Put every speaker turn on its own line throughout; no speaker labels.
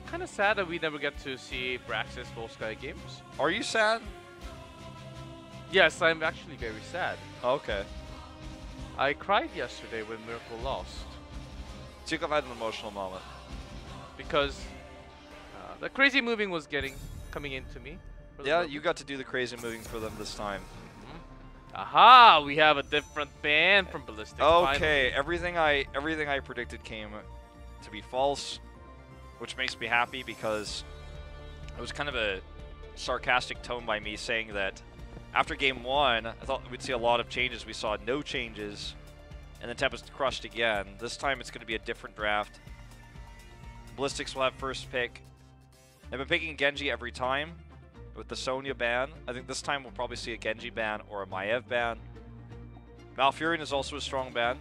kind of sad that we never get to see Brax's Full Sky games.
Are you sad?
Yes, I'm actually very sad.
Okay.
I cried yesterday when Miracle lost.
So you've had an emotional moment.
Because the crazy moving was coming into me.
Yeah, you got to do the crazy moving for them this time.
Aha! We have a different band from Ballistix.
Okay,
finally.
everything I predicted came to be false, which makes me happy because it was kind of a sarcastic tone by me saying that after game 1, I thought we'd see a lot of changes. We saw no changes, and then Tempest crushed again. This time it's going to be a different draft. Ballistix will have first pick. I've been picking Genji every time with the Sonya ban. I think this time we'll probably see a Genji ban or a Maiev ban. Malfurion is also a strong ban.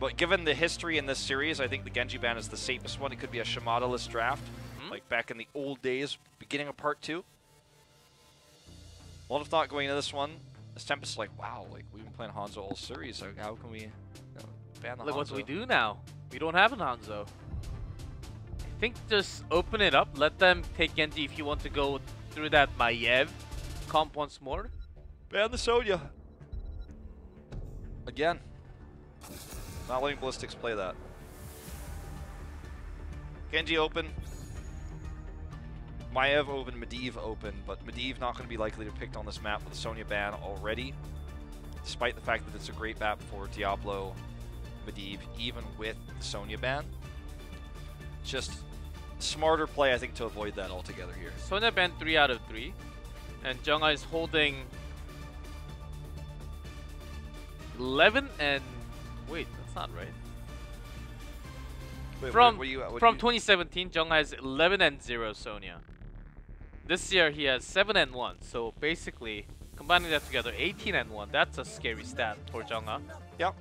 But given the history in this series, I think the Genji ban is the safest one. It could be a Shimada-less draft, like back in the old days, beginning of Part 2. A lot of thought going into this one. This Tempest is like, wow, like we've been playing Hanzo all series. Like, how can we ban the Hanzo?
Look what we do now. We don't have an Hanzo. I think just open it up. Let them take Genji if you want to go through that Maiev comp once more.
Ban the Sonya. Again. Not letting Ballistix play that. Genji open. Maiev open, Medivh open, but Medivh not going to be likely to be picked on this map with a Sonya ban already, despite the fact that it's a great map for Diablo, Medivh, even with the Sonya ban. Just smarter play, I think, to avoid that altogether here.
Sonya ban 3 out of 3, and Jungha is holding 11 and... Wait, that's not right.
Wait,
from
what
2017, Jungha has 11 and 0 Sonya. This year he has 7 and 1. So basically, combining that together, 18 and 1. That's a scary stat for Jungha.
Yep.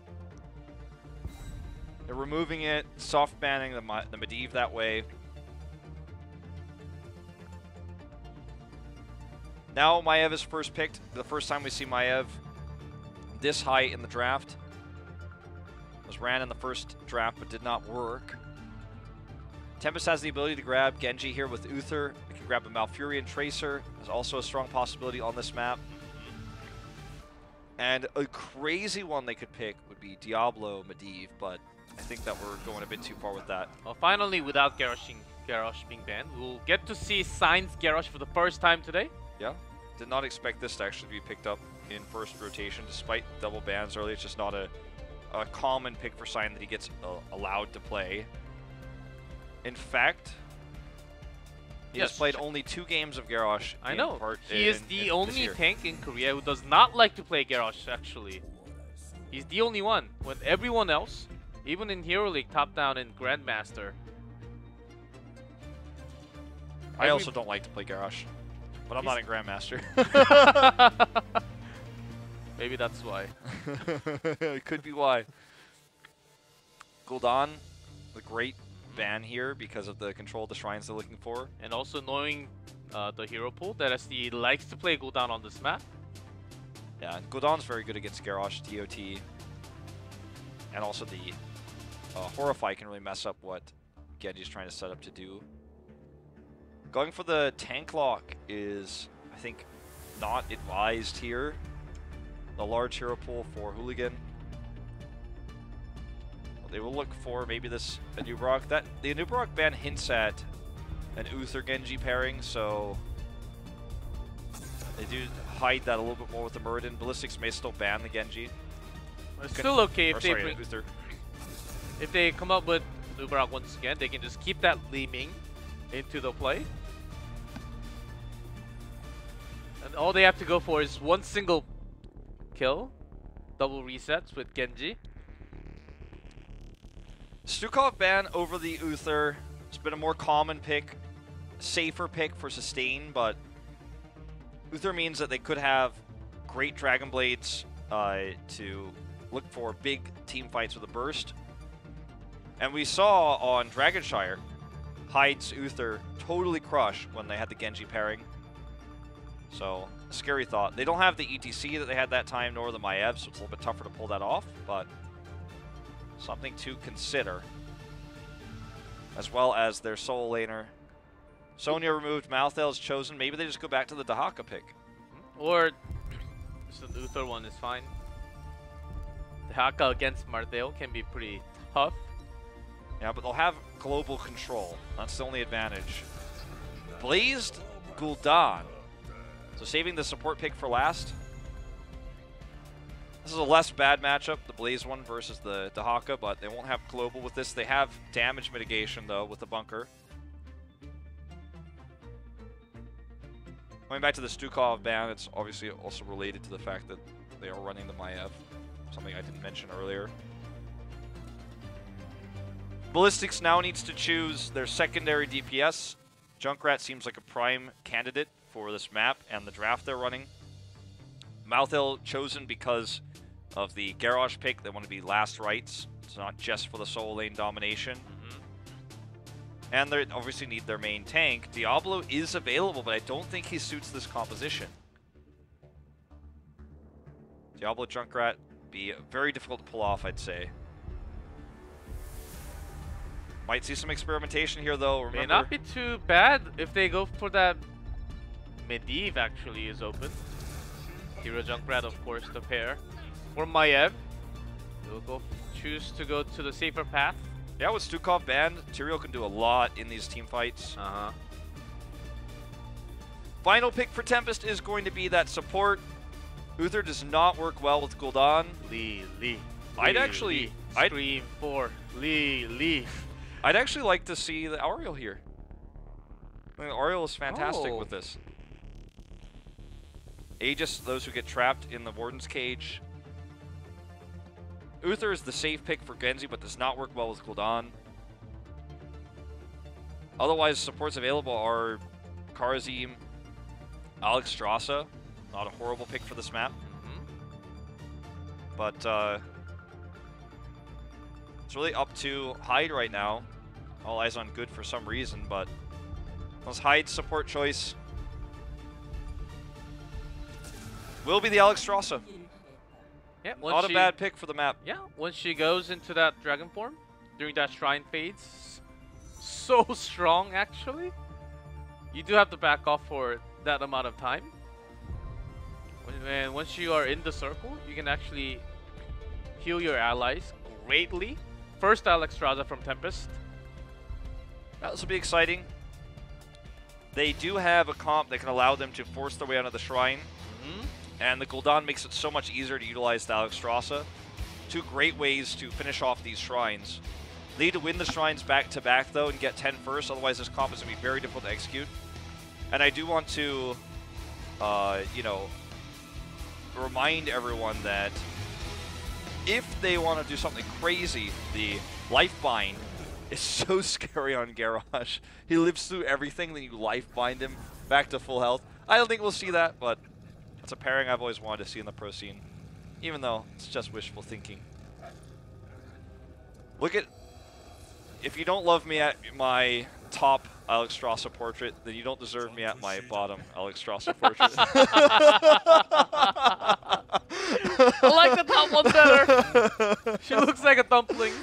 They're removing it, soft banning the Medivh that way. Now Maiev is first picked. The first time we see Maiev this high in the draft. Was ran in the first draft but did not work. Tempest has the ability to grab Genji here with Uther. We can grab a Malfurion Tracer. There's also a strong possibility on this map. And a crazy one they could pick would be Diablo Medivh, but I think that we're going a bit too far with that.
Well, finally, without Garrosh being banned, we'll get to see Signs Garrosh for the first time today.
Yeah, did not expect this to actually be picked up in first rotation, despite double bans earlier. It's just not a common pick for Sign that he gets allowed to play. In fact, he has played only 2 games of Garrosh.
I know. He is the only tank in Korea who does not like to play Garrosh, actually. He's the only one. With everyone else, even in Hero League, top down in Grandmaster.
I also don't like to play Garrosh, but I'm not in Grandmaster.
Maybe that's why.
It could be why. Gul'dan, the great ban here because of the control of the shrines they're looking for.
And also knowing the hero pool, that SD likes to play Gul'dan on this map.
Yeah, Gul'dan's very good against Garrosh, TOT. And also the Horrify can really mess up what Genji's trying to set up to do. Going for the tank lock is, I think, not advised here. The large hero pool for Hooligan. They will look for maybe this Anub'arak. The Anub'arak ban hints at an Uther Genji pairing, so they do hide that a little bit more with the Muradin. Ballistix may still ban the Genji.
It's still okay if
Uther.
If they come up with Anub'arak once again, they can just keep that Li Ming into the play. And all they have to go for is one single kill, double resets with Genji.
Stukov ban over the Uther. It's been a more common pick, safer pick for sustain, but Uther means that they could have great Dragon Blades to look for big team fights with a burst. And we saw on Dragonshire, Hyde's Uther totally crush when they had the Genji pairing. So, a scary thought. They don't have the ETC that they had that time, nor the Maiev, so it's a little bit tougher to pull that off, but something to consider. as well as their solo laner. Sonya removed, Malthael's chosen. Maybe they just go back to the Dahaka pick.
Or so the Uther one is fine. Dahaka against Marthel can be pretty tough.
Yeah, but they'll have global control. That's the only advantage. Blazed Gul'dan. So saving the support pick for last. This is a less bad matchup, the Blaze one versus the Dahaka, but they won't have global with this. They have damage mitigation, though, with the bunker. Going back to the Stukov ban, it's obviously also related to the fact that they are running the Maiev, something I didn't mention earlier. Ballistix now needs to choose their secondary DPS. Junkrat seems like a prime candidate for this map and the draft they're running. Malthael chosen because of the Garrosh pick. They want to be last rights. It's not just for the solo lane domination. And they obviously need their main tank. Diablo is available, but I don't think he suits this composition. Diablo Junkrat be very difficult to pull off, I'd say. Might see some experimentation here, though. Remember,
may not be too bad if they go for that. Medivh actually is open. Hero Junkrat, of course, the pair. For Maiev, we'll choose to go to the safer path.
Yeah, with Stukov banned, Tyrael can do a lot in these team fights. Final pick for Tempest is going to be that support. Uther does not work well with Gul'dan.
Lee.
I'd actually
scream for Lee.
I'd actually like to see the Auriel here. I mean, Auriel is fantastic with this. Aegis, those who get trapped in the Warden's Cage. Uther is the safe pick for Genji, but does not work well with Gul'dan. Otherwise, supports available are Kharazim, Alex Strasza. Not a horrible pick for this map. But it's really up to Hyde right now. All eyes on Good for some reason, but was Hyde's support choice will be the Alex Strasza.
Yeah,
not a bad pick for the map.
Yeah, once she goes into that dragon form during that shrine phase, so strong actually. You do have to back off for that amount of time. And once you are in the circle, you can actually heal your allies greatly. First Alex Strasza from Tempest.
This will be exciting. They do have a comp that can allow them to force their way onto the shrine. And the Gul'dan makes it so much easier to utilize the Alex Strasza. Two great ways to finish off these shrines. They need to win the shrines back-to-back, though, and get 10 first. Otherwise, this comp is going to be very difficult to execute. And I do want to, you know, remind everyone that if they want to do something crazy, the life bind is so scary on Garrosh. He lives through everything, then you life bind him back to full health. I don't think we'll see that, but it's a pairing I've always wanted to see in the pro scene, even though it's just wishful thinking. Look at, if you don't love me at my top Alex Strasza portrait, then you don't deserve me at my bottom Alex Strasza portrait.
I like the top one better. She looks like a dumpling.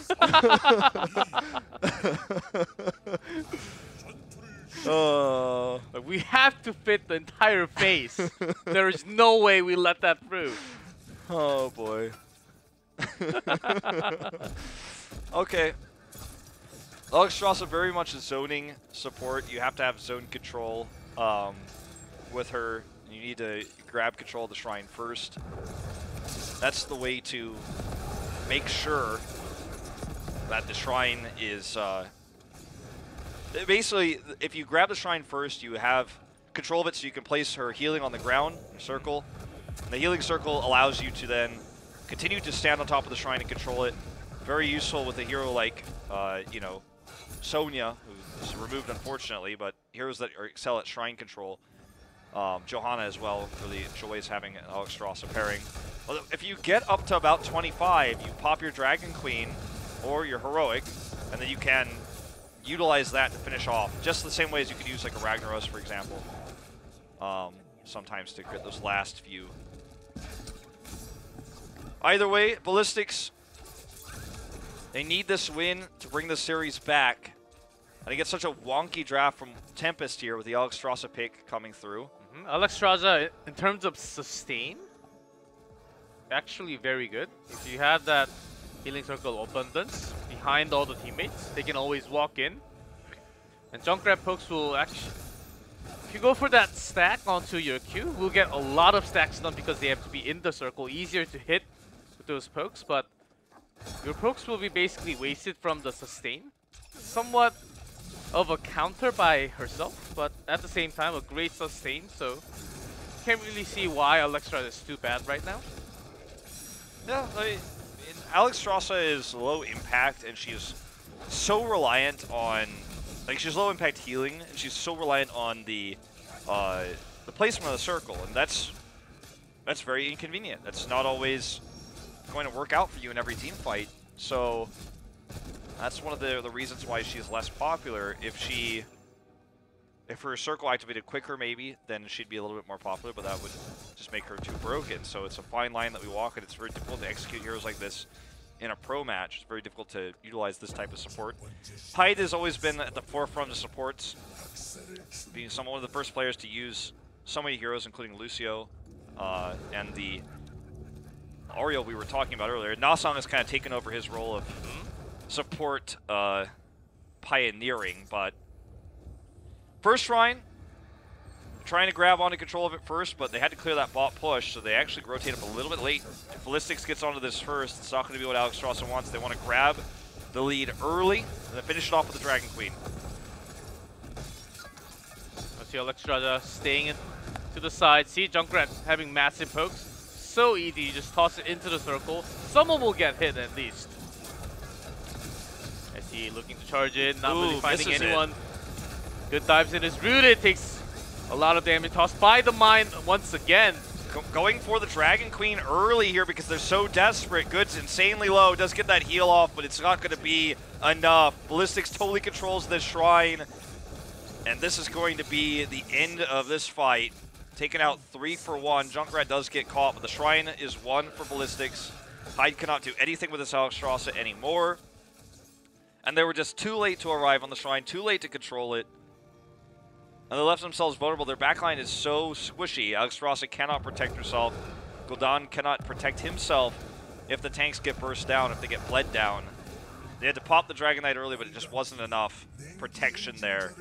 But we have to fit the entire face. There is no way we let that through.
Oh boy. Okay. Alex Strasza very much a zoning support. You have to have zone control with her. You need to grab control of the shrine first. That's the way to make sure that the shrine is... basically, if you grab the shrine first, you have control of it so you can place her healing on the ground, in a circle. And the healing circle allows you to then continue to stand on top of the shrine and control it. Very useful with a hero like, you know, Sonya, who's removed unfortunately, but heroes that excel at shrine control. Johanna as well really enjoys having an Alex Strasza pairing. Well, if you get up to about 25, you pop your Dragon Queen or your Heroic, and then you can utilize that to finish off, just the same way as you could use like a Ragnaros, for example, sometimes to get those last few. Either way, Ballistix, they need this win to bring the series back. And he gets such a wonky draft from Tempest here with the Alexstrasza pick coming through.
Alexstrasza, in terms of sustain, actually very good. If you have that healing circle abundance behind all the teammates, they can always walk in. And Junkrat pokes will actually, if you go for that stack onto your Q, we'll get a lot of stacks done because they have to be in the circle, easier to hit with those pokes, but your pokes will be basically wasted from the sustain. Somewhat of a counter by herself, but at the same time a great sustain, so can't really see why Alexstrasza is too bad right now.
Yeah, Alexstrasza is low impact, and she's so reliant on, like, she's low impact healing, and she's so reliant on the placement of the circle, and that's very inconvenient. That's not always going to work out for you in every team fight. So that's one of the reasons why she's less popular. If her circle activated quicker, maybe, then she'd be a little bit more popular, but that would just make her too broken. So it's a fine line that we walk, and it's very difficult to execute heroes like this in a pro match. It's very difficult to utilize this type of support. Hyde has always been at the forefront of supports, being one of the first players to use so many heroes, including Lucio and the Ariel we were talking about earlier. Nasang has kind of taken over his role of support pioneering, but first shrine, trying to grab onto control of it first, but they had to clear that bot push, so they actually rotate up a little bit late. If Ballistix gets onto this first, it's not going to be what Alexstrasza wants. They want to grab the lead early and then finish it off with the Dragon Queen.
I see Alexstrasza staying in to the side. See Junkrat having massive pokes. So easy, you just toss it into the circle. Someone will get hit at least. I see looking to charge in, not really finding anyone. Good dives in his rooted, takes a lot of damage. Tossed by the mine once again.
Going for the Dragon Queen early here because they're so desperate. Good's insanely low, does get that heal off, but it's not going to be enough. Ballistix totally controls this shrine, and this is going to be the end of this fight. Taken out 3 for 1. Junkrat does get caught, but the shrine is 1 for Ballistix. Hyde cannot do anything with this Alexstrasza anymore. And they were just too late to arrive on the shrine, too late to control it. And they left themselves vulnerable. Their backline is so squishy. Alexstrasza cannot protect herself. Gul'dan cannot protect himself if the tanks get burst down, if they get bled down. They had to pop the Dragon Knight early, but it just wasn't enough protection there.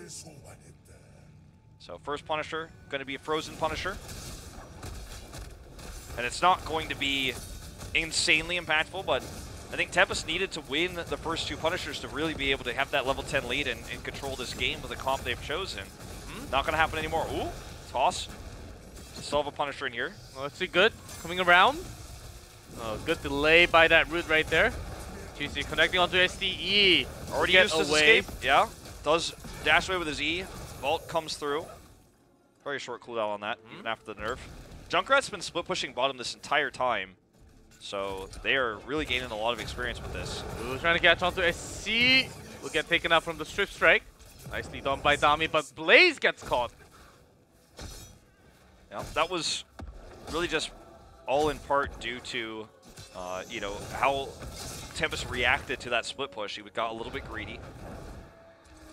So first Punisher, going to be a Frozen Punisher. And it's not going to be insanely impactful, but I think Tempest needed to win the first 2 Punishers to really be able to have that level 10 lead and control this game with the comp they've chosen. Not going to happen anymore. Ooh, toss. Still have a Punisher in here.
Well, let's see, good. Coming around. Oh, good delay by that root right there. HGC connecting onto SDE.
Already used his escape. Yeah, does dash away with his E. Vault comes through. Very short cooldown on that, even after the nerf. Junkrat's been split pushing bottom this entire time, so they are really gaining a lot of experience with this.
Ooh, trying to catch onto SC. Will get taken out from the strip strike. Nicely done by Dami, but Blaze gets caught.
Yeah, that was really just all in part due to, you know, how Tempest reacted to that split push. He got a little bit greedy.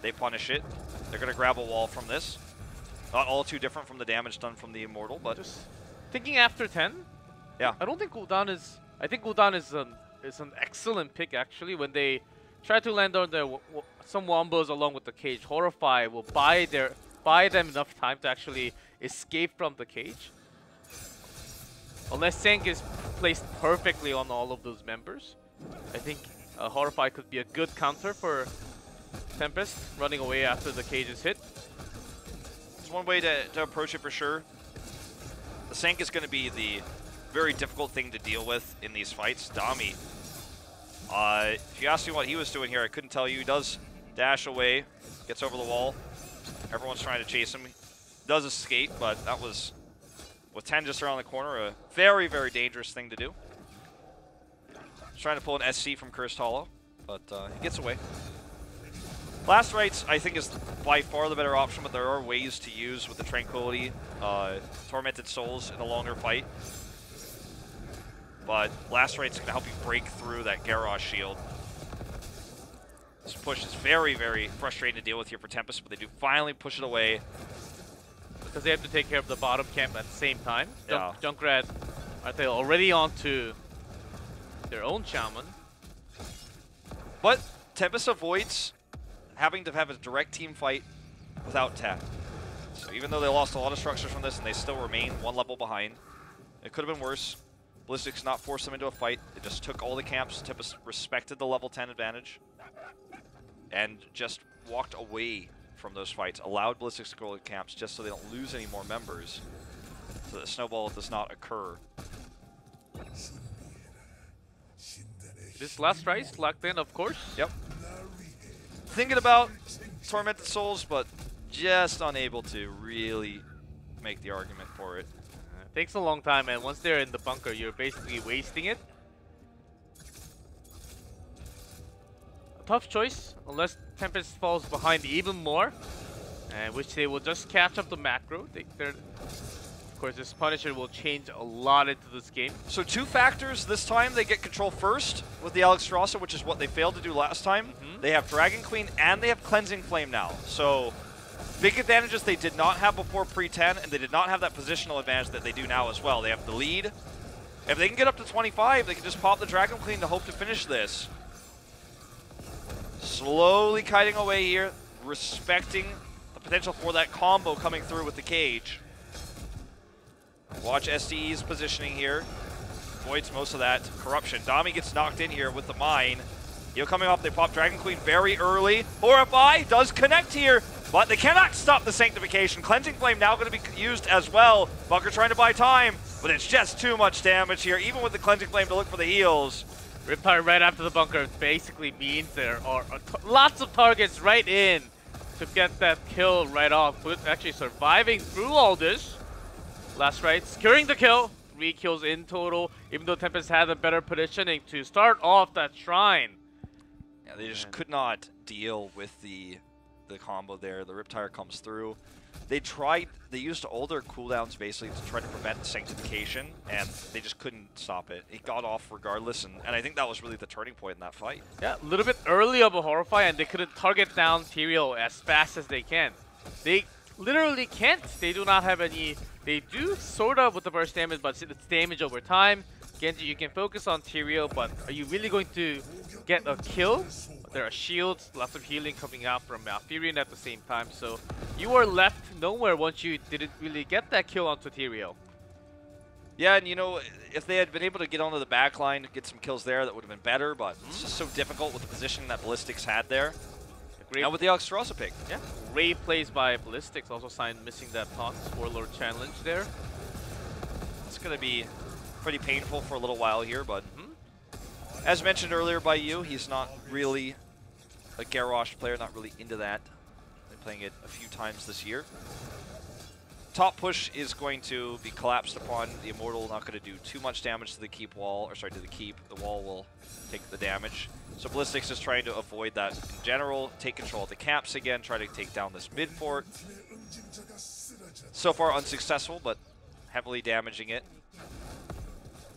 They punish it. They're going to grab a wall from this. Not all too different from the damage done from the Immortal, but
just thinking after 10.
Yeah,
I don't think Gul'dan is. I think Gul'dan is an excellent pick actually. When they try to land on their some wombos along with the cage, Horrify will buy them enough time to actually escape from the cage. Unless Senk is placed perfectly on all of those members, I think Horrify could be a good counter for Tempest running away after the cage is hit.
It's one way to approach it for sure. The Senk is going to be the very difficult thing to deal with in these fights. Dami, if you asked me what he was doing here, I couldn't tell you. He does dash away, gets over the wall. Everyone's trying to chase him. He does escape, but that was, with 10 just around the corner, a very, very dangerous thing to do. He's trying to pull an SC from Cursed Hollow, but he gets away. Last Rites, I think, is by far the better option, but there are ways to use with the Tranquility, Tormented Souls in a longer fight. But Last Rites is going to help you break through that Garrosh shield. This push is very, very frustrating to deal with here for Tempest, but they do finally push it away.
Because they have to take care of the bottom camp at the same time.
Yeah.
Junkrat, aren't they already onto their own Shaman?
But Tempest avoids having to have a direct team fight without tap. So even though they lost a lot of structures from this and they still remain one level behind, it could have been worse. Ballistix not forced them into a fight. They just took all the camps. Tempest respected the level 10 advantage and just walked away from those fights, allowed Ballistix to go to camps just so they don't lose any more members, so that snowball does not occur.
This last Rise locked in, of course.
Yep. Thinking about Tormented Souls, but just unable to really make the argument for it.
It takes a long time, and once they're in the bunker, you're basically wasting it. A tough choice, unless Tempest falls behind even more, which they will just catch up the macro. Of course, this Punisher will change a lot into this game.
So 2 factors. This time they get control first with the Alexstrasza, which is what they failed to do last time. They have Dragon Queen and they have Cleansing Flame now. So big advantages they did not have before pre-10, and they did not have that positional advantage that they do now as well. They have the lead. If they can get up to 25, they can just pop the Dragon Queen to hope to finish this. Slowly kiting away here, respecting the potential for that combo coming through with the cage. Watch SDE's positioning here. Avoids most of that corruption. Dami gets knocked in here with the mine. Heal coming off, they pop Dragon Queen very early. Horrify does connect here, but they cannot stop the Sanctification. Cleansing Flame now going to be used as well. Bunker trying to buy time, but it's just too much damage here, even with the Cleansing Flame to look for the heals.
Riptide right after the bunker basically means there are lots of targets right in to get that kill right off. But actually surviving through all this. Last right, securing the kill. 3 kills in total, even though Tempest had a better positioning to start off that shrine.
Yeah, they just could not deal with the combo there. The Riptire comes through. They used all their cooldowns basically to try to prevent Sanctification, and they just couldn't stop it. It got off regardless, and I think that was really the turning point in that fight. Yeah,
a little bit early of a Horrify, and they couldn't target down Tyrael as fast as they can. They literally can't. They do not have any. They do sort of with the burst damage, but it's damage over time. Genji, you can focus on Tyrael, but are you really going to get a kill? There are shields, lots of healing coming out from Malfurion at the same time, so you are left nowhere once you didn't really get that kill onto Tyrael.
Yeah, and you know, if they had been able to get onto the back line, get some kills there, that would have been better, but it's just so difficult with the position that Ballistix had there. And with the Alexstrasza pick.
Yeah, great plays by Ballistix, also signed missing that Tox Warlord challenge there.
It's going to be pretty painful for a little while here, but as mentioned earlier by you, he's not really a Garrosh player, not really into that. Been playing it a few times this year. Top push is going to be collapsed upon. The Immortal not going to do too much damage to the keep wall, or sorry, to the keep. The wall will take the damage. So Ballistix is trying to avoid that in general, take control of the camps again, try to take down this mid fort. So far unsuccessful, but heavily damaging it.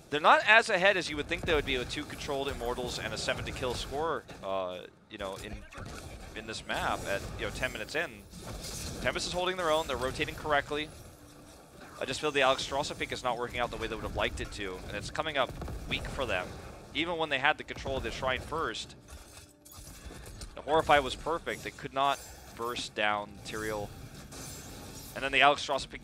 They're not as ahead as you would think they would be with 2 controlled Immortals and a 7 to kill score, you know, in this map at 10 minutes in. Tempest is holding their own. They're rotating correctly. I just feel the Alexstrasza pick is not working out the way they would have liked it to, and it's coming up weak for them. Even when they had the control of the shrine first, the Horrify was perfect. They could not burst down Tyrael. And then the Alexstrasza pick,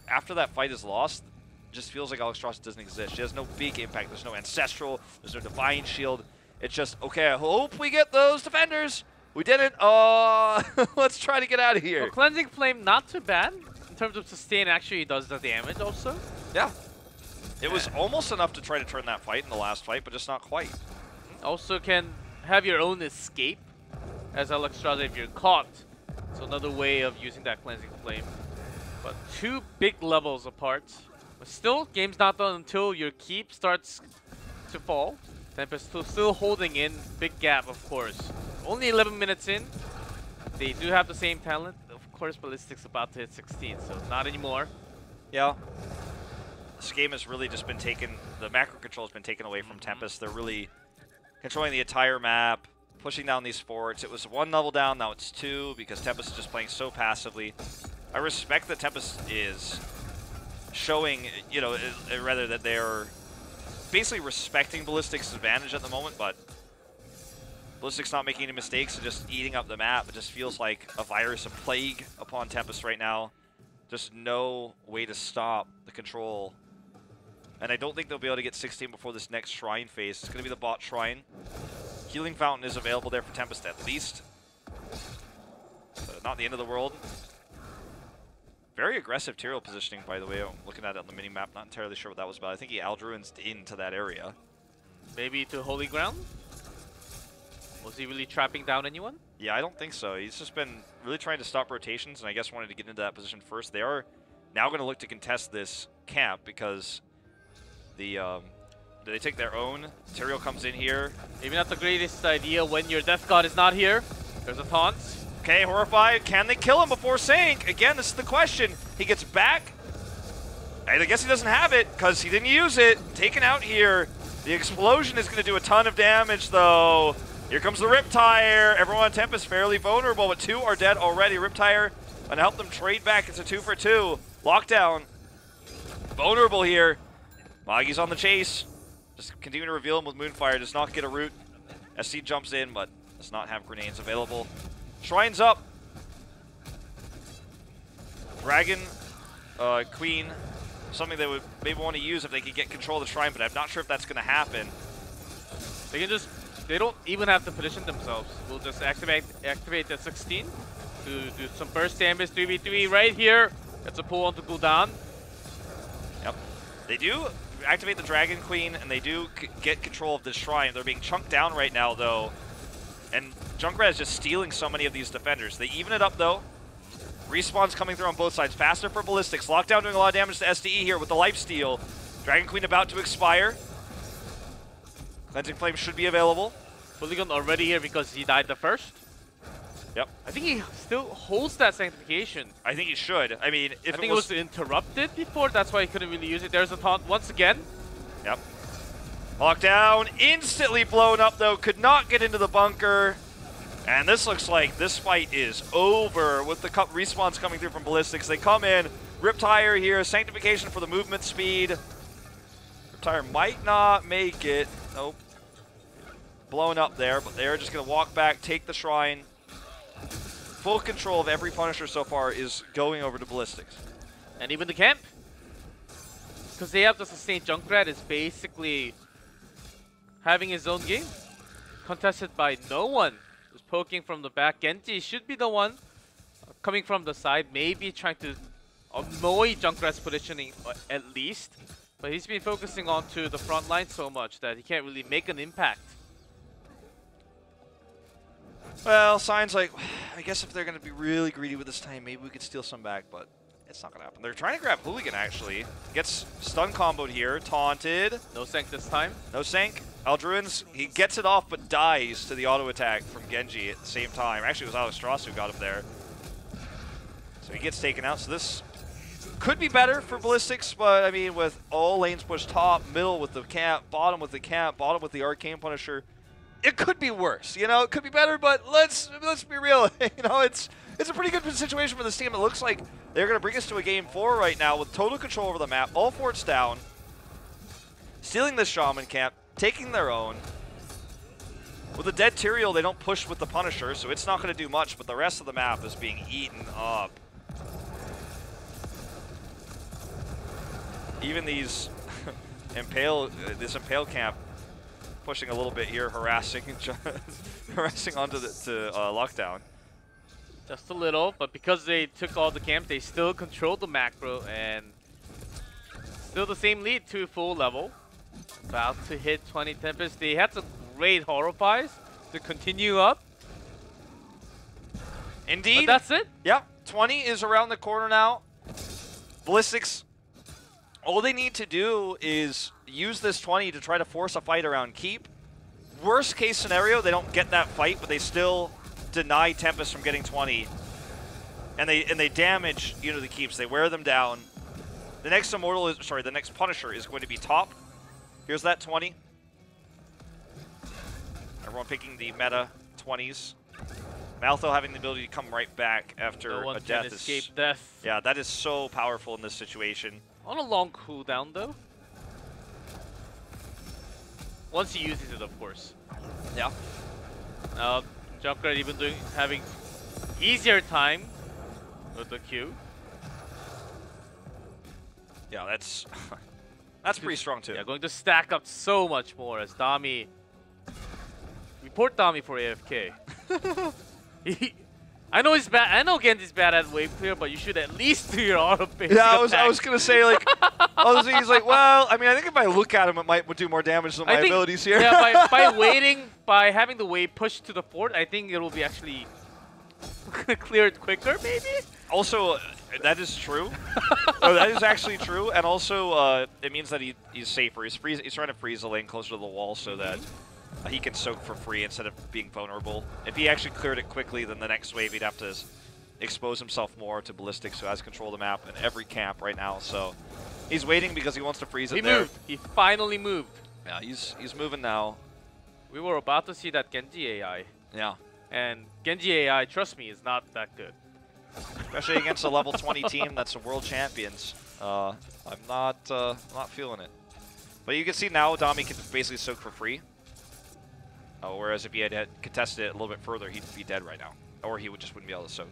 after that fight is lost, just feels like Alexstrasza doesn't exist. She has no big impact. There's no Ancestral. There's no Divine Shield. It's just, okay, I hope we get those defenders. We didn't. Let's try to get out of here.
Well, Cleansing Flame, not too bad. In terms of sustain, actually does the damage also.
Yeah. It was almost enough to try to turn that fight in the last fight, but just not quite.
Also can have your own escape as Alexstrasza if you're caught. So another way of using that Cleansing Flame. But 2 big levels apart. But still, game's not done until your keep starts to fall. Tempest still holding in. Big gap, of course. Only 11 minutes in. They do have the same talent. Of course, Ballistix about to hit 16, so not anymore.
Yeah. This game has really just been taken, the macro control has been taken away from Tempest. They're really controlling the entire map. pushing down these forts. It was 1 level down, now it's 2 because Tempest is just playing so passively. I respect that Tempest is showing, you know, rather that they're basically respecting Ballistix' advantage at the moment, but Ballistix not making any mistakes and just eating up the map. It just feels like a virus, a plague upon Tempest right now. Just no way to stop the control. And I don't think they'll be able to get 16 before this next shrine phase. It's going to be the bot shrine. Healing Fountain is available there for Tempest at least. So not the end of the world. Very aggressive Tyrael positioning, by the way. I'm looking at it on the mini-map. Not entirely sure what that was about. I think he Aldruined into that area.
Maybe to Holy Ground? Was he really trapping down anyone?
Yeah, I don't think so. He's just been really trying to stop rotations, and I guess wanted to get into that position first. They are now going to look to contest this camp because they take their own. Tyrael comes in here.
Maybe not the greatest idea when your Death God is not here. There's a taunt.
Okay, Horrified. Can they kill him before Sank? Again, this is the question. He gets back. I guess he doesn't have it because he didn't use it. Taken out here. The explosion is going to do a ton of damage, though. Here comes the Riptire. Everyone on Tempest fairly vulnerable, but 2 are dead already. Riptire going to help them trade back. It's a 2 for 2. Lockdown. Vulnerable here. Magi's on the chase. Just continue to reveal him with Moonfire. Does not get a root. SC jumps in, but does not have grenades available. Shrine's up. Dragon, Queen. Something they would maybe want to use if they could get control of the Shrine, but I'm not sure if that's going to happen.
They can just... They don't even have to position themselves. We'll just activate the 16 to do some burst damage. 3v3 right here. That's a pull on to cooldown.
Yep. They do activate the Dragon Queen, and they do get control of this Shrine. They're being chunked down right now, though. And Junkrat is just stealing so many of these defenders. They even it up, though. Respawn's coming through on both sides. Faster for Ballistix. Lockdown doing a lot of damage to SDE here with the lifesteal. Dragon Queen about to expire. Cleansing Flame should be available.
Polygon already here because he died the first.
Yep.
I think he still holds that Sanctification.
I think he should. I mean, if
I think it was interrupted before, that's why he couldn't really use it. There's a taunt once again.
Yep. Lockdown, instantly blown up though, could not get into the bunker. And this looks like this fight is over with the respawns coming through from Ballistix. They come in, Riptire here, Sanctification for the movement speed. Riptire might not make it. Nope. Blown up there, but they're just going to walk back, take the Shrine. Full control of every Punisher so far is going over to Ballistix.
And even the camp. Because they have the sustained Junkrat is basically having his own game. Contested by no one. Just poking from the back. Genji should be the one coming from the side. Maybe trying to annoy Junkrat's positioning at least. But he's been focusing onto the front line so much that he can't really make an impact.
Well, signs like, I guess if they're going to be really greedy with this time, maybe we could steal some back, but it's not going to happen. They're trying to grab Hooligan, actually. Gets stun comboed here, taunted.
No Sank this time.
No Sank. Aldruin's, he gets it off, but dies to the auto attack from Genji at the same time. Actually, it was Alex Strauss who got him there. So he gets taken out. So this could be better for Ballistix, but I mean, with all lanes pushed top, middle with the camp, bottom with the camp, bottom with the Arcane Punisher, it could be worse. You know, it could be better, but let's be real. You know, it's a pretty good situation for this team. It looks like they're going to bring us to a game 4 right now with total control over the map, all forts down, stealing the Shaman camp, taking their own. With a dead Tyrael, they don't push with the Punisher, so it's not going to do much, but the rest of the map is being eaten up. Even these this Impale camp pushing a little bit here, harassing onto the Lockdown.
Just a little, but because they took all the camp, they still controlled the macro, and still the same lead to full level. About to hit 20 Tempest. They had some great Horrifies to continue up.
Indeed.
But that's it.
Yep, 20 is around the corner now. Ballistix, all they need to do is use this 20 to try to force a fight around Keep. Worst case scenario, they don't get that fight, but they still deny Tempest from getting 20. And they damage, you know, the Keeps. They wear them down. The next Immortal is, sorry, the next Punisher is going to be top. Here's that 20. Everyone picking the meta 20s. Maltho having the ability to come right back after
No one
a
can
death
escape
is...
death.
Yeah, that is so powerful in this situation.
On a long cooldown though. Once he uses it, of course.
Yeah.
Junkrat even having easier time with the Q.
Yeah, that's that's pretty strong too.
Yeah, going to stack up so much more as Dami. Report Dami for AFK. I know he's bad. I know Genji's bad at wave clear, but you should at least do your auto basic
Yeah, I was
attack.
gonna say like, he's like, well, I mean, I think if I look at him, it would do more damage than my abilities here.
Yeah, by having the wave pushed to the fort, I think it will be actually clear it quicker, maybe.
Also, that is true. Oh, that is actually true, and also it means that he's safer. He's trying to freeze the lane closer to the wall so that he can soak for free instead of being vulnerable. If he actually cleared it quickly, then the next wave he'd have to expose himself more to Ballistix, who has control of the map in every camp right now. So he's waiting because he wants to freeze it there.
He moved. He finally moved.
Yeah, he's moving now.
We were about to see that Genji AI.
Yeah.
And Genji AI, trust me, is not that good.
Especially against a level 20 team that's the world champions. I'm not feeling it. But you can see now Dami can basically soak for free. Whereas if he had contested it a little bit further, he'd be dead right now. Or he just wouldn't be able to soak.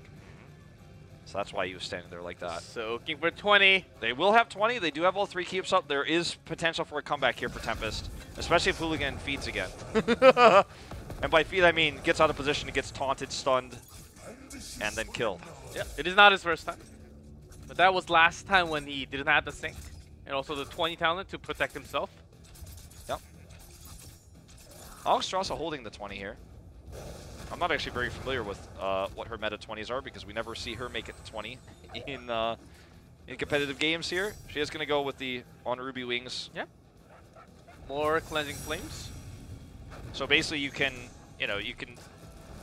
So that's why he was standing there like that.
Soaking for 20.
They will have 20. They do have all 3 keeps up. There is potential for a comeback here for Tempest. Especially if Hooligan feeds again. And by feed, I mean gets out of position, gets taunted, stunned, and then killed.
Yeah, it is not his first time. But that was last time when he didn't have the sync. And also the 20 talent to protect himself.
Yep. Algstrasa holding the 20 here. I'm not actually very familiar with what her meta 20s are because we never see her make it to 20 in competitive games here. She is going to go with the on Ruby Wings.
Yeah. More Cleansing Flames.
So basically you can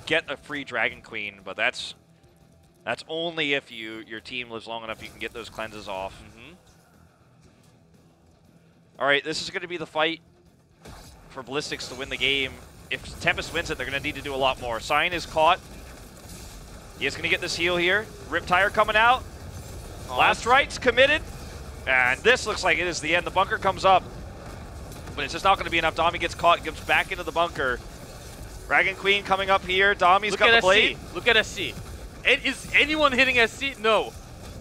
get a free Dragon Queen, but that's only if your team lives long enough you can get those cleanses off. All right, this is going to be the fight for Ballistix to win the game. If Tempest wins it, they're going to need to do a lot more. Sign is caught. He is going to get this heal here. Riptire coming out. Last right's committed. And this looks like it is the end. The bunker comes up. But it's just not going to be enough. Dami gets caught, gets back into the bunker. Dragon Queen coming up here. Dami's got the blade.
Look at SC. Is anyone hitting SC? No.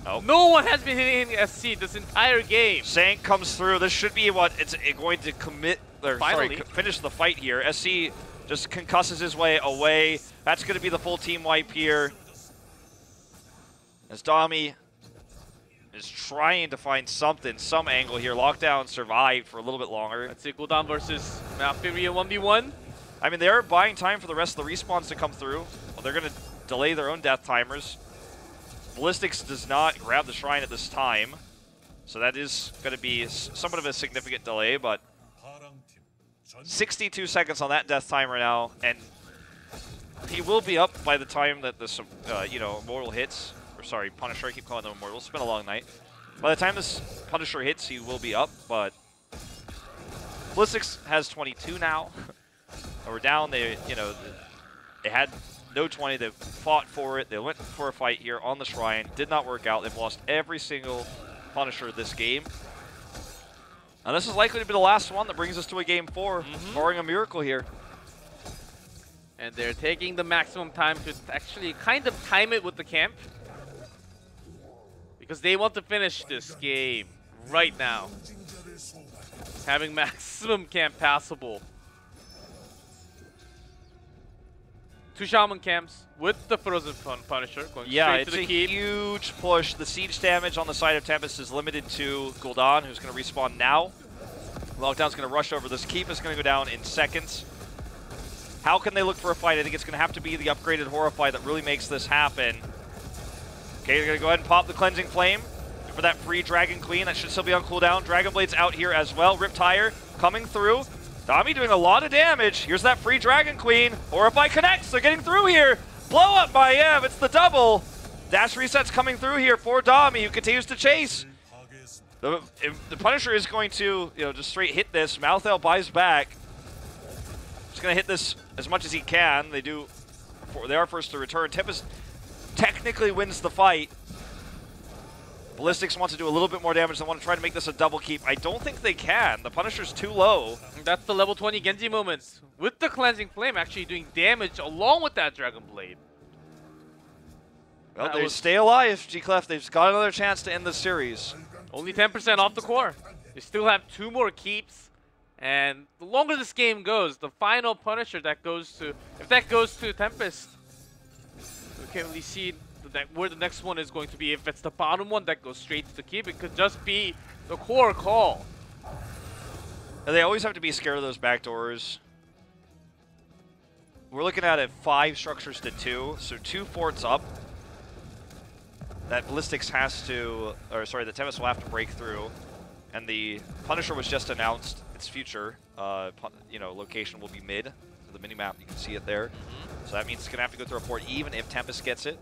Nope.
No one has been hitting SC this entire game.
Sank comes through. This should be what it's going to finish the fight here. SC just concusses his way away. That's going to be the full team wipe here. As Dami is trying to find something, some angle here. Lockdown survived for a little bit longer.
Let's see, Gul'dan versus Malfurion 1v1.
I mean, they're buying time for the rest of the respawns to come through. Well, they're going to delay their own death timers. Ballistix does not grab the shrine at this time. So that is going to be somewhat of a significant delay, but 62 seconds on that death timer now, and he will be up by the time that this, Immortal hits. Or sorry, Punisher, I keep calling them Immortal. It's been a long night. By the time this Punisher hits, he will be up, but Ballistix has 22 now. We're down. They had no 20. They fought for it. They went for a fight here on the shrine. Did not work out. They've lost every single Punisher this game. And this is likely to be the last one that brings us to a game 4, barring a miracle here.
And they're taking the maximum time to actually kind of time it with the camp. Because they want to finish this game right now. Having maximum camp passable. 2 Shaman camps with the Frozen Punisher going straight to the keep.
It's a huge push. The siege damage on the side of Tempest is limited to Gul'dan, who's going to respawn now. Lockdown's going to rush over. This keep is going to go down in seconds. How can they look for a fight? I think it's going to have to be the upgraded Horrify that really makes this happen. Okay, they're going to go ahead and pop the Cleansing Flame for that free Dragon Queen. That should still be on cooldown. Dragon Blade's out here as well. Riptire coming through. Dami doing a lot of damage. Here's that free Dragon Queen. Horrify connects. They're getting through here. Blow up by Ev. It's the double. Dash resets coming through here for Dami, who continues to chase. The Punisher is going to, just straight hit this. Malthael buys back. Just going to hit this as much as he can. They are first to return. Tempest technically wins the fight. Ballistix wants to do a little bit more damage. They want to try to make this a double keep. I don't think they can. The Punisher's too low.
That's the level 20 Genji moments. With the Cleansing Flame actually doing damage along with that Dragon Blade.
Well, they stay alive, G-Clef. They've got another chance to end the series.
Only 10% off the core. They still have 2 more keeps. And the longer this game goes, the final Punisher that goes to... If that goes to Tempest, we can't really see where the next one is going to be. If it's the bottom one that goes straight to the keep, it could just be the core call.
And they always have to be scared of those backdoors. We're looking at it 5 structures to 2, so 2 forts up. That Ballistix has to, or sorry, the Tempest will have to break through. And the Punisher was just announced. Its future, location will be mid. So the minimap, you can see it there. So that means it's going to have to go through a port even if Tempest gets it.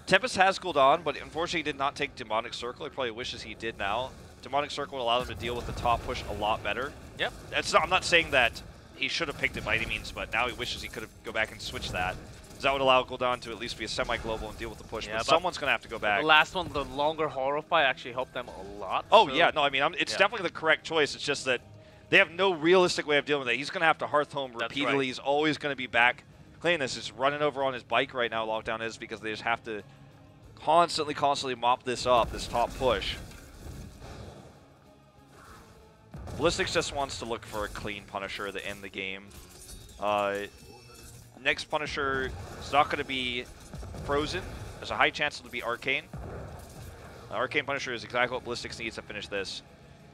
Tempest has cooled on, but unfortunately did not take Demonic Circle. He probably wishes he did now. Demonic Circle would allow them to deal with the top push a lot better.
Yep.
I'm not saying that he should have picked it by any means, but now he wishes he could have go back and switch that. That would allow Gul'dan to at least be a semi-global and deal with the push, but someone's going to have to go back.
The last one, the longer Horrify, actually helped them a lot.
Oh, so yeah. No, I mean, it's definitely the correct choice. It's just that they have no realistic way of dealing with it. He's going to have to Hearth Home repeatedly. Right. He's always going to be back. Clayton is just running over on his bike right now, Lockdown is, because they just have to constantly mop this up, this top push. Ballistix just wants to look for a clean Punisher to end the game. Next Punisher is not going to be Frozen. There's a high chance it'll be Arcane. Arcane Punisher is exactly what Ballistix needs to finish this.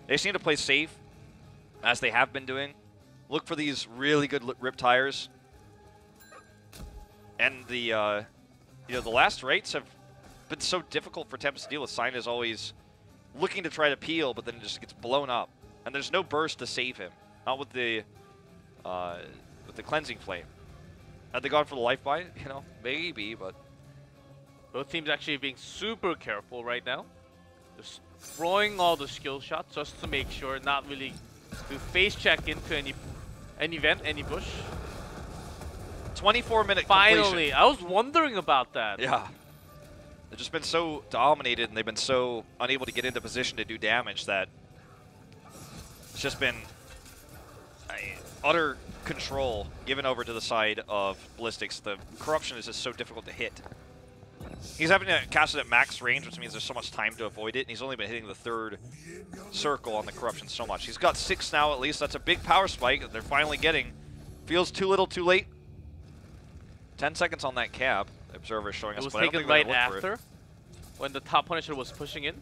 They just need to play safe, as they have been doing. Look for these really good rip tires. And the last rates have been so difficult for Tempest to deal with. Sign is always looking to try to peel, but then it just gets blown up. And there's no burst to save him. Not with the Cleansing Flame. Had they gone for the life buy? Maybe, but...
Both teams actually being super careful right now. Just throwing all the skill shots just to make sure not really to face check into any vent, any bush.
24-minute
Finally,
completion.
I was wondering about that.
Yeah. They've just been so dominated and they've been so unable to get into position to do damage that it's just been utter control given over to the side of Ballistix. The corruption is just so difficult to hit. He's having to cast it at max range, which means there's so much time to avoid it, and he's only been hitting the 3rd circle on the corruption so much. He's got 6 now at least. That's a big power spike that they're finally getting. Feels too little, too late. 10 seconds on that cap. The observer is showing us.
It was taken right after, when the top Punisher was pushing in.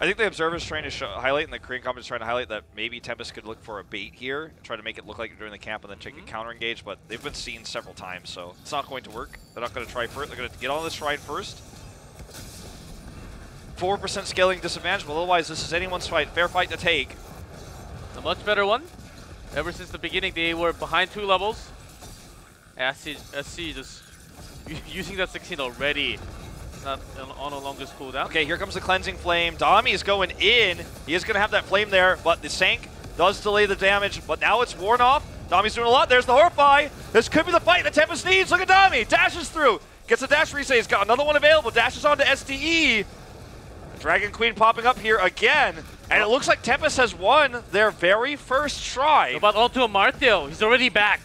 I think the observer's trying to highlight, and the Korean comment is trying to highlight that maybe Tempest could look for a bait here and try to make it look like you're doing the camp and then take a counter engage, but they've been seen several times, so it's not going to work. They're not going to try first. They're going to get on this shrine first. 4% scaling disadvantage, but otherwise this is anyone's fight. Fair fight to take.
A much better one. Ever since the beginning, they were behind 2 levels. SC just using that 16 already. Not on a longest cooldown.
Okay, here comes the Cleansing Flame. Dami is going in. He is going to have that flame there, but the Sank does delay the damage, but now it's worn off. Dami's doing a lot. There's the Horrify. This could be the fight that Tempest needs. Look at Dami. Dashes through. Gets a dash reset. He's got another one available. Dashes onto SDE. Dragon Queen popping up here again. And it looks like Tempest has won their very first shrine.
But onto a Martel. He's already back.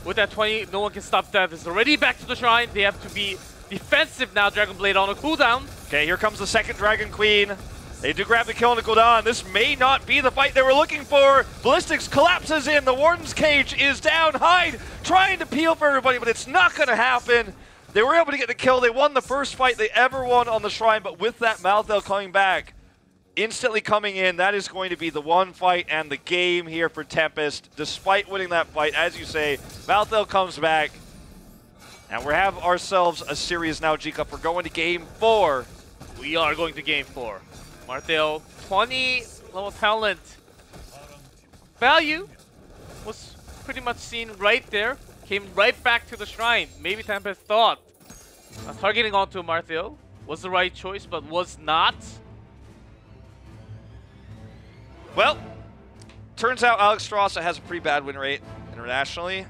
With that 20, no one can stop that. He's already back to the shrine. They have to be defensive now, Dragon Blade on a cooldown.
Okay, here comes the second Dragon Queen. They do grab the kill on the cooldown. This may not be the fight they were looking for. Ballistix collapses in. The Warden's Cage is down. Hyde trying to peel for everybody, but it's not going to happen. They were able to get the kill. They won the first fight they ever won on the shrine, but with that Malthel coming back, instantly coming in, that is going to be the one fight and the game here for Tempest. Despite winning that fight, as you say, Malthel comes back. And we have ourselves a series now, G-Cup. We're going to Game 4.
We are going to Game 4. Martel, 20 level talent. Value was pretty much seen right there. Came right back to the shrine. Maybe Tempest thought targeting onto Martel was the right choice, but was not.
Well, turns out Alex Strasza has a pretty bad win rate internationally.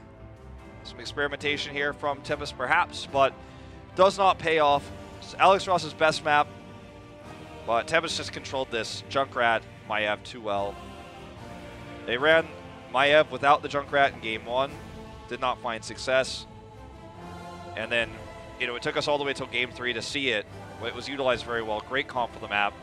Some experimentation here from Tempest perhaps, but does not pay off. It's Alex Strasza's best map, but Tempest just controlled this Junkrat Maiev too well. They ran Maiev without the Junkrat in game 1, did not find success. And then, you know, it took us all the way till game 3 to see it. It was utilized very well. Great comp for the map.